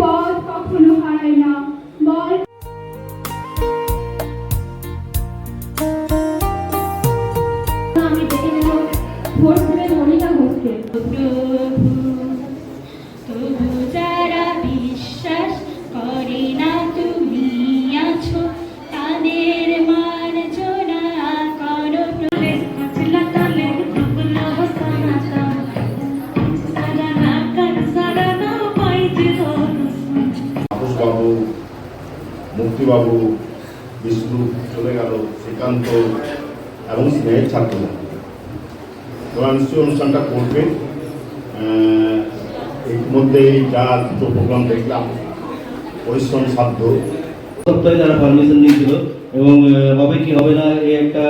পথ কখনো হারাই না। বল আমি দেখে নেব ভোরপুরের মনিকা ঘোষকে। তবু যারা বিশ্বাস করে না তুমি আছো, তাদের মার্জনা করো। বাবু, মুক্তিবাবু, বিষ্ণু চলে গেল, শ্রীকান্ত এবং স্নেহের ছাত্ররা তোমরা নিশ্চয়ই অনুষ্ঠানটা করবে। ইতিমধ্যেই যা দুটো প্রোগ্রাম দেখলাম পরিশ্রম সাধ্য। সপ্তাহে তারা পারমিশন নিয়েছিল এবং হবে কি হবে না এই একটা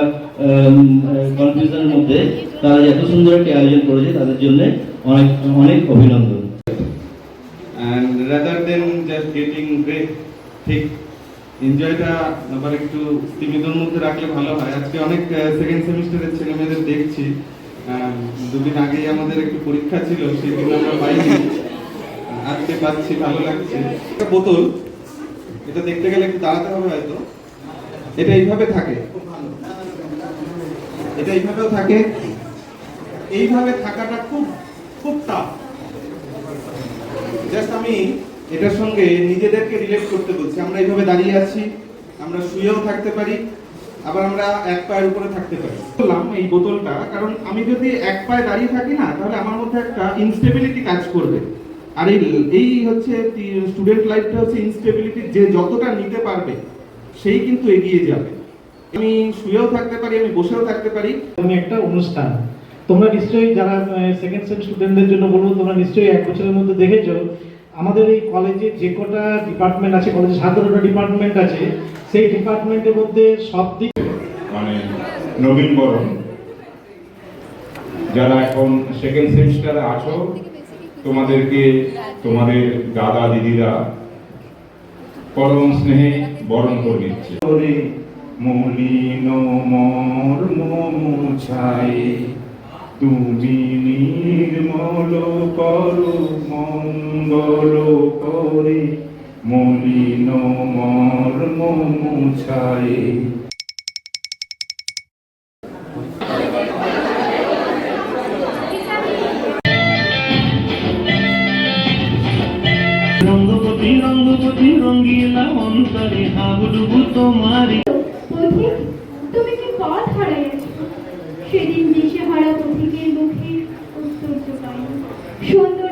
কনফিউশনের মধ্যে তারা এত সুন্দর একটি আয়োজন করেছে, তাদের জন্য অনেক অনেক অভিনন্দন। And rather than just getting break, ঠিক এনজয়টা আবার একটু সীমিতর মধ্যে রাখলে ভালো হয়। আজকে অনেক সেকেন্ড সেমিস্টারের ছেলে মেয়েদের দেখছি, দুদিন আগেই আমাদের একটু পরীক্ষা ছিল, সেই দিন আমরা পাইনি, আজকে পাচ্ছি, ভালো লাগছে। একটা বোতল, এটা দেখতে গেলে একটু দাঁড়াতে হবে হয়তো। এটা এইভাবে থাকে, এটা এইভাবেও থাকে, এইভাবে থাকাটা খুব খুব টাফ। জাস্ট আমি এটার সঙ্গে নিজেদেরকে রিলেট করতে বলছি। আমরা এইভাবে দাঁড়িয়ে আছি, আমরা শুয়েও থাকতে পারি, আবার আমরা এক পায়ের উপরে থাকতে পারি। বললাম এই বোতলটা, কারণ আমি যদি এক পায়ে দাঁড়িয়ে থাকি না, তাহলে আমার মধ্যে একটা ইনস্টেবিলিটি কাজ করবে। আর এই হচ্ছে স্টুডেন্ট লাইফটা হচ্ছে ইনস্টেবিলিটি, যে যতটা নিতে পারবে সেই কিন্তু এগিয়ে যাবে। আমি শুয়েও থাকতে পারি, আমি বসেও থাকতে পারি। আমি একটা অনুষ্ঠান, তোমরা নিশ্চয়ই যারা সেকেন্ড সেম স্টুডেন্টদের জন্য বলবো, তোমরা নিশ্চয়ই এক বছরের মধ্যে দেখেছো আমাদের এই কলেজে যে কটা ডিপার্টমেন্ট আছে, কলেজে 17টা ডিপার্টমেন্ট আছে, সেই ডিপার্টমেন্টের মধ্যে সব দিক মানে নবীন বরণ যারা এখন সেকেন্ড সেমিস্টারে আছো, তোমাদেরকে তোমাদের দাদা দিদিরা পরম স্নেহে বরণ করে নিচ্ছে। মলিন মর্ম মুছাই তুমি নির্মল করো মঙ্গল করে, মলিন মর্ম মুছাই। রঙ্গপতি রঙ্গপতি রঙ্গিলা অন্তরে হাবুডুবু তোমারি। পথিক, তুমি কি পথ হারাইয়াছ? সেদিন দিশে হারা পথিকের মুখে ঐশ্বর্য পাই, সুন্দর